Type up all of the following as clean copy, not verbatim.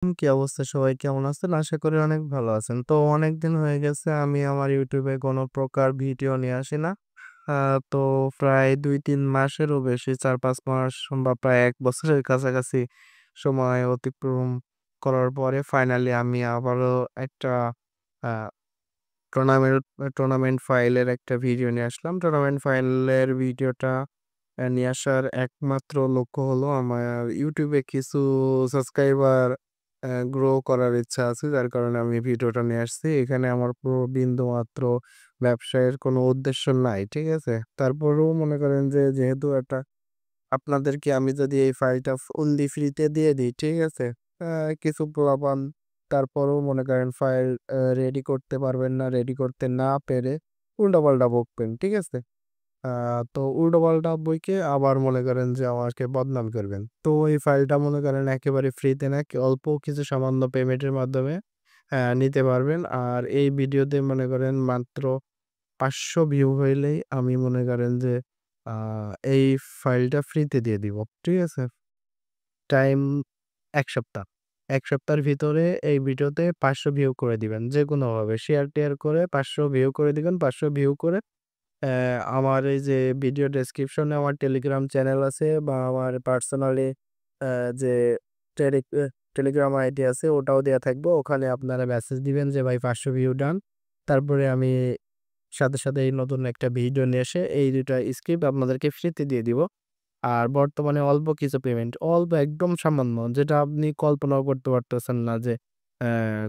কি অবস্থা? সবাই কেমন আছেন? আশা করি অনেক ভালো আছেন। তো অনেকদিন হয়ে গেছে আমি আমার YouTube এ কোনো প্রকার ভিডিও নিয়ে আসি না। আ তো প্রায় ২-৩ মাসেরও বেশি ৪-৫ মাস বা প্রায় ১ বছরের কাছাকাছি সময় অতিক্রম করার পরে ফাইনালি আমি আবারও একটা আ টুর্নামেন্ট ফাইলের একটা ভিডিও নিয়ে আসলাম। টুর্নামেন্ট ফাইলের ভিডিওটা নিয়ে আসার একমাত্র লক্ষ্য হলো আমার YouTube এ কিছু সাবস্ক্রাইবার গ্রো করার ইচ্ছা আছে। যার কারণে আমি ভিডিওটা নিয়ে আসছি। এখানে আমার পুরো বিন্দুমাত্র ব্যবসায়ের কোনো উদ্দেশ্য নাই। ঠিক আছে? তারপরেও মনে করেন যে যেহেতু একটা আপনাদেরকে আমি যদি এই ফাইলটা ফুললি ফ্রিতে দিয়ে দিই, ঠিক আছে? আ কিছু পোলাপান তারপরেও মনে করেন ফাইল রেডি করতে পারবেন না, রেডি করতে না পেরে উল্টাপাল্টা বকবেন। ঠিক আছে? আ তো উল্টোপাল্টা বইকে আবার মনে করেন যে আমাকে বদনাম করবেন। তো এই ফাইলটা মনে করেন একেবারে ফ্রিতে না অল্প কিছু সামান্য পেমেন্টের মাধ্যমে নিতে পারবেন। আর এই ভিডিওতে মনে করেন মাত্র ৫০০ ভিউ হইলেই আমি মনে করেন যে আ এই ফাইলটা ফ্রিতে দিয়ে দিব। ঠিক আছে? টাইম ১ সপ্তাহ। ১ সপ্তাহের ভিতরে এই ভিডিওতে ৫০০ ভিউ করে দিবেন। যেকোনোভাবে শেয়ার-টেয়ার করে ৫০০ ভিউ করে দিবেন। ৫০০ ভিউ করে আমার এই যে ভিডিও ডেসক্রিপশনে আমার টেলিগ্রাম চ্যানেল আছে বা আমার পার্সোনালি যে টেলিগ এ টেলিগ্রাম আইডি আছে ওটাও দেয়া থাকবে। ওখানে আপনারা মেসেজ দিবেন যে ভাই ৫০০ ভিউ ডান। তারপরে আমি সাথে এই নতুন একটা ভিডিও নিয়ে এসে এই ২ টা স্ক্রিপ্ট আপনাদেরকে ফ্রিতে দিয়ে দিব। আর বর্তমানে অল্প কিছু পেমেন্ট, অল্প একদম সামান্য যেটা আপনি কল্পনাও করতে পারতেছেন না যে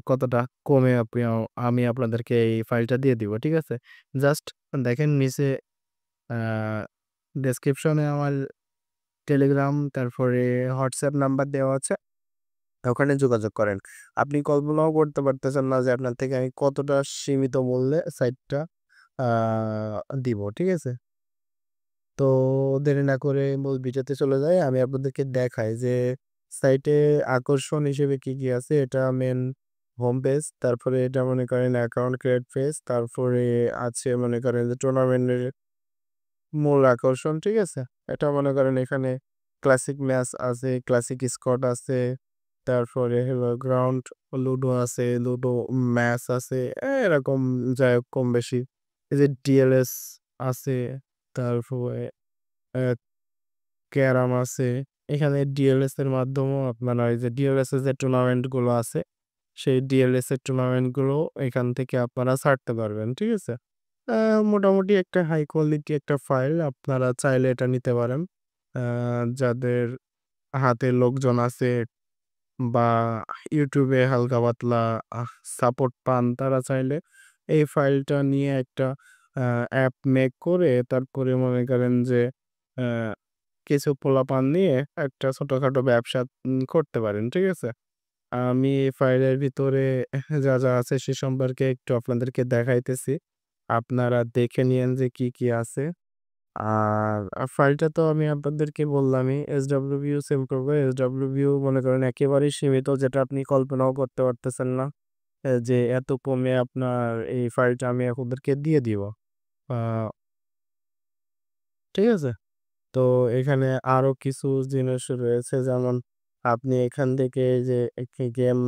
কতটা কমে আমি আপনাদেরকে এই ফাইলটা দিয়ে দিব। ঠিক আছে? জাস্ট দেখেন নিচে আ ডেসক্রিপশনে আমার টেলিগ্রাম তারপরে হোয়াটসঅ্যাপ নাম্বার দেওয়া আছে। ওখানে যোগাযোগ করেন। আপনি কল্পনাও করতে পারতেছেন না যে আপনার থেকে আমি কতটা সীমিত মূল্যে সাইটটা আ দিব। ঠিক আছে? তো দেরি না করে মূল ভিডিওতে চলে যাই। আমি আপনাদেরকে দেখাই যে সাইটে আকর্ষণ হিসেবে কি আছে। এটা মেইন হোম পেজ। তারপরে এটা মনে করেন অ্যাকাউন্ট ক্রিয়েট পেজ। তারপরে আছে মনে করেন যে টুর্নামেন্টের মূল আকর্ষণ, ঠিক আছে? এটা মনে করেন এখানে ক্লাসিক ম্যাচ আছে, ক্লাসিক স্কোয়াড আছে, তারপরে হলো গ্রাউন্ড লুডো আছে, লুডো ম্যাচ আছে, এরকম যাই হোক কম বেশি। এই যে ডিএলএস আছে, তারপরে অ্যা ক্যারাম আছে। এখানে ডিএলএস এর মাধ্যমেও আপনারা এই যে ডিএলএস এর যে টুর্নামেন্ট গুলো আছে, সেই ডিএলএস এর টুর্নামেন্ট গুলো এখান থেকে আপনারা ছাড়তে পারবেন। ঠিক আছে? আ মোটামুটি একটা হাই কোয়ালিটি একটা ফাইল। আপনারা চাইলে এটা নিতে পারেন। আ যাদের হাতে লোকজন আছে বা YouTube এ হালকা পাতলা সাপোর্ট পান তারা চাইলে এই ফাইলটা নিয়ে একটা আ অ্যাপ মেক করে তারপরে মনে করেন যে আ কিছু পোলাপান নিয়ে একটা ছোটখাটো ব্যবসা করতে পারেন। ঠিক আছে? আমি এই ফাইলের ভিতরে যা আছে সে সম্পর্কে একটু আপনাদেরকে দেখাইতেছি। আপনারা দেখে নিয়েন যে কি আছে। আর ফাইলটা তো আমি আপনাদেরকে বললামই SWView সেভ করব। SWView মনে করেন একেবারেই সীমিত যেটা আপনি কল্পনাও করতে পারতেছেন না। যে এত কমে আপনার এই ফাইলটা আমি আপনাদেরকে দিয়ে দিব। আ ঠিক আছে? তো এখানে আরো কিছু জিনিস রয়েছে যেমন আপনি এখান থেকে যে একটি গেম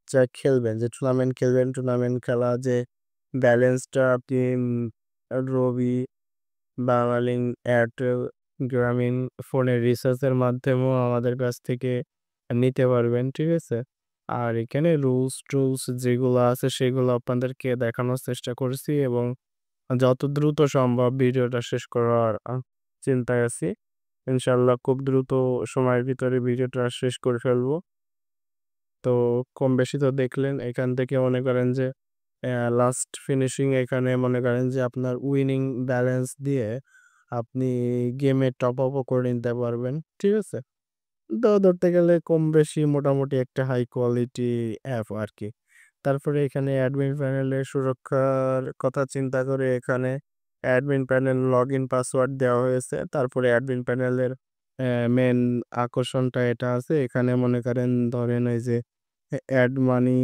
যা খেলবেন, যে টুর্নামেন্ট খেলবেন, টুর্নামেন্ট খেলা যে ব্যালেন্সটা আপনি রবি, বাংলালিংক, এয়ারটেল, গ্রামীণ ফোনের রিচার্জের মাধ্যমেও আমাদের কাছ থেকে নিতে পারবেন। ঠিক আছে? আর এখানে রুলস-টুলস যেগুলো আছে সেগুলো আপনাদেরকে দেখানোর চেষ্টা করছি এবং যত দ্রুত সম্ভব ভিডিওটা শেষ করার চিন্তায় আছি। ইনশাআল্লাহ খুব দ্রুত সময়ের ভিতরে ভিডিওটা শেষ করে ফেলবো। তো কম বেশি তো দেখলেন এখান থেকে মনে করেন যে লাস্ট ফিনিশিং এখানে মনে করেন যে আপনার উইনিং ব্যালেন্স দিয়ে আপনি গেমে টপ আপও করে নিতে পারবেন। ঠিক আছে? তো ধরতে গেলে কম বেশি মোটামুটি একটা হাই কোয়ালিটি অ্যাপ আরকি। তারপরে এখানে অ্যাডমিন প্যানেলের সুরক্ষার কথা চিন্তা করে এখানে অ্যাডমিন প্যানেল লগইন পাসওয়ার্ড দেওয়া হয়েছে। তারপরে অ্যাডমিন প্যানেলের মেইন আকর্ষণটা এটা আছে। এখানে মনে করেন ধরেন এই যে এড মানি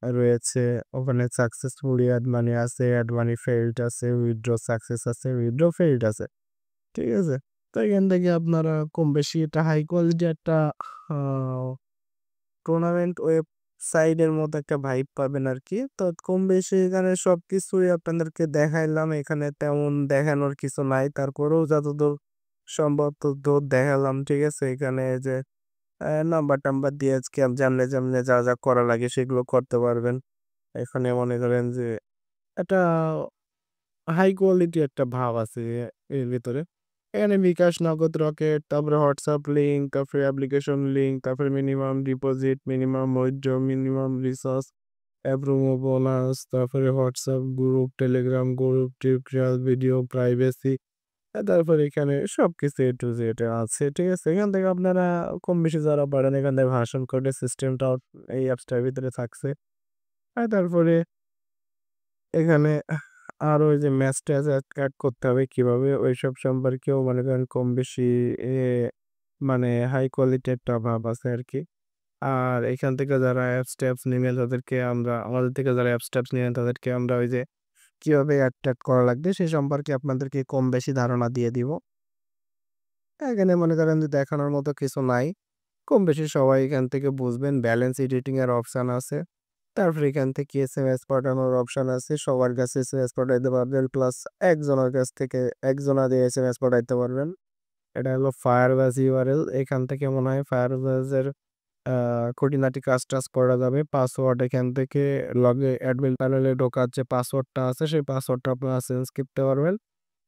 রয়েছে, ওখানে সাকসেসফুলি এড মানি আছে, এড মানি ফেইলড আছে, উইথড্র সাকসেস আছে, উইথড্র ফেইলড আছে। ঠিক আছে? তো এখান থেকে আপনারা কম বেশি এটা হাই কোয়ালিটি একটা আ টুর্নামেন্ট ওয়েবসাইটের মতো একটা ভাইব পাবেন আরকি। তো কম বেশি এখানে সবকিছুই আপনাদেরকে দেখাইলাম। এখানে তেমন দেখানোর কিছু নাই। তারপরেও যতদূর সম্ভব ততদূর দেখালাম। ঠিক আছে? এখানে যে নাম্বার-টাম্বার দিয়ে আজকে যেমনে যা করা লাগে সেগুলো করতে পারবেন। এখানে মনে করেন যে একটা হাই কোয়ালিটি একটা ভাব আছে এর ভেতরে। এখানে বিকাশ, নগদ, রকেট, তারপরে হোয়াটসঅ্যাপ লিঙ্ক, তারপরে অ্যাপ্লিকেশন লিঙ্ক, তারপরে minimum deposit, minimum withdraw, minimum recharge, promo bonus, তারপরে WhatsApp group, Telegram group, tutorial video, privacy, তারপরে এখানে সবকিছু A to Z আছে। ঠিক আছে? এখান থেকে আপনারা কম বেশি যারা পারেন এখান থেকে ভার্সন কোডের সিস্টেমটাও এই অ্যাপসটার ভিতরে থাকছে। তারপরে এখানে আরো ওই যে ম্যাচ-ট্যাচ এড করতে হবে কিভাবে ওইসব সম্পর্কেও মনে করেন কম বেশি এ মানে হাই কোয়ালিটি একটা ভাব আছে আরকি। আর এখান থেকে যারা অ্যাপস-ট্যাপস নিবেন তাদেরকে আমাদের থেকে যারা অ্যাপস-ট্যাপস নিবেন তাদেরকে আমরা ওই যে কিভাবে অ্যাড-ট্যাড করা লাগবে সে সম্পর্কে আপনাদেরকে কম বেশি ধারণা দিয়ে দিব। এখানে মনে করেন যে দেখানোর মতো কিছু নাই। কম বেশি সবাই এখান থেকে বুঝবেন। ব্যালেন্স এডিটিং এর অপশন আছে। তারপরে এখান থেকে এসএমএস পাঠানোর অপশন আছে। সবার কাছে এসএমএস পাঠাইতে পারবেন। প্লাস একজনের কাছ থেকে একজনা দিয়ে এসএমএস পাঠাইতে পারবেন। এটা হলো Firebase ইউআরএল। এখান থেকে মনে হয় Firebase এর আ খুঁটিনাটি কাজ-টাজ করা যাবে। পাসওয়ার্ড এখান থেকে অ্যাডমিন প্যানেলে ঢোকার যে পাসওয়ার্ডটা আছে সেই পাসওয়ার্ডটা আপনারা চেঞ্জ করতে পারবেন।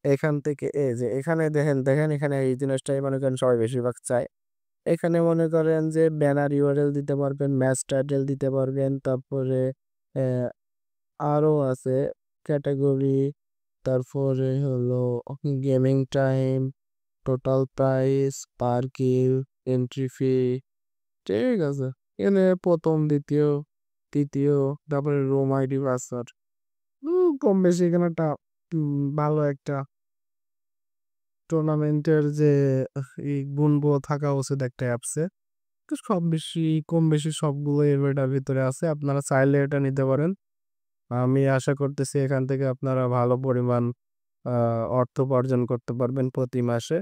এখান থেকে এই যে এখানে দেখেন এখানে এই জিনিসটাই মনে করেন সবাই বেশিরভাগ চায়। এখানে মনে করেন যে ব্যানার ইউআরএল দিতে পারবেন, ম্যাচ টাইটেল দিতে পারবেন। তারপরে অ্যা আরো আছে ক্যাটেগরি, তারপরে হলো গেমিং টাইম, টোটাল প্রাইস, পার কিল, এন্ট্রি ফি, ঠিক আছে? এখানে ১ম, ২য়, ৩য়, তারপরে রুম আইডি পাসওয়ার্ড। কম বেশি এখানে একটা ভালো একটা টুর্নামেন্টের যে গুণগুলো থাকা উচিত একটা অ্যাপসে। তো কম বেশি সবগুলোই এটার ভিতরে আছে। আপনারা চাইলে এটা নিতে পারেন। আমি আশা করতেছি এখান থেকে আপনারা ভালো পরিমাণ আ অর্থ উপার্জন করতে পারবেন প্রতি মাসে।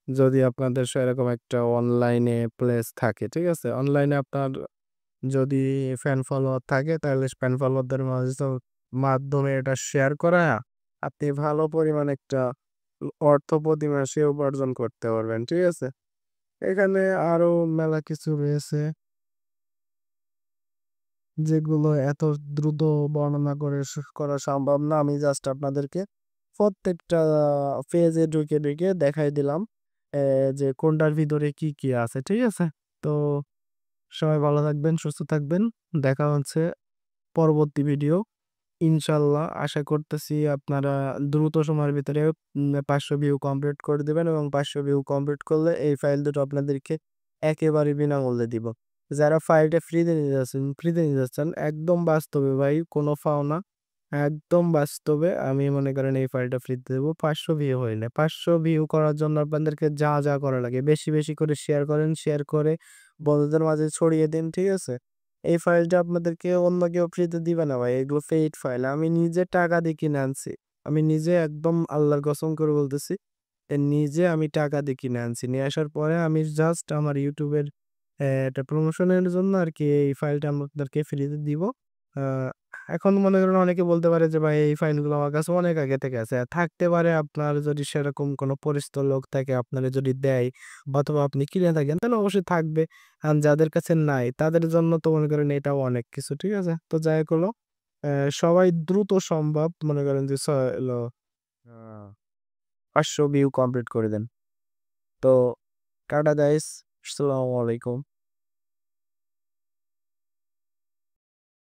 যদি আপনাদের সেরকম একটা অনলাইনে প্লেস থাকে, ঠিক আছে? অনলাইনে আপনার যদি ফ্যান ফলোয়ার থাকে তাহলে ফ্যান ফলোয়ারদের মাধ্যমে এটা শেয়ার করায়া আপনি ভালো পরিমাণ একটা অর্থ প্রতি মাসে উপার্জন করতে পারবেন, ঠিক আছে? এখানে আরো মেলা কিছু রয়েছে যেগুলো এত দ্রুত বর্ণনা করা সম্ভব না। আমি জাস্ট আপনাদেরকে প্রত্যেকটা পেজে ঢুকে দেখাই দিলাম যে কোনটার ভিতরে কি আছে, ঠিক আছে? তো সবাই ভালো থাকবেন, সুস্থ থাকবেন। দেখা হচ্ছে পরবর্তী ভিডিও। ইনশাআল্লাহ আশা করতেছি আপনারা দ্রুত সময়ের ভিতরে ৫০০ ভিউ কমপ্লিট করে দিবেন এবং ৫০০ ভিউ কমপ্লিট করলে এই ফাইল দুটো আপনাদেরকে একেবারে বিনামূল্যে দিব। যারা ফাইলটা ফ্রিতে নিতে যাচ্ছেন একদম বাস্তবে ভাই কোনো পাওনা। একদম বাস্তবে আমি মনে করেন এই ফাইলটা ফ্রিতে দেব ৫০০ ভিউ হইলে। ৫০০ ভিউ করার জন্য আপনাদেরকে যা করা লাগে বেশি করে শেয়ার করেন, শেয়ার করে বন্ধুদের মাঝে ছড়িয়ে দিন, ঠিক আছে? এই ফাইলটা আপনাদেরকে অন্য কেউ ফ্রিতে দিবে না ভাই। এগুলো পেইড ফাইল। আমি নিজে টাকা দিয়ে কিনে আনছি। আমি নিজে একদম আল্লাহর কসম করে বলতেছি। নিজে আমি টাকা দিয়ে কিনে আনছি। নিয়ে আসার পরে আমি জাস্ট আমার YouTube এর একটা প্রমোশনের জন্য আরকি এই ফাইলটা আপনাদেরকে ফ্রিতে দিব। আ এখন মনে করেন অনেকে বলতে পারে যে, "ভাই এই ফাইলগুলো আমার কাছে অনেক আগে থেকে আছে।" থাকতে পারে আপনার যদি সেরকম কোনো পরিচিত লোক থাকে আপনারে যদি দেয় অথবা আপনি কিনে থাকেন তাহলে অবশ্যই থাকবে। যাদের কাছে নাই তাদের জন্য তো মনে করেন এটাও অনেক কিছু। ঠিক আছে? তো যাই হোক হলো সবাই দ্রুত সম্ভব মনে করেন যে হলো আ ৫০০ ভিউ কমপ্লিট করে দেন। তো টাটা গাইস। আসসালামু আলাইকুম।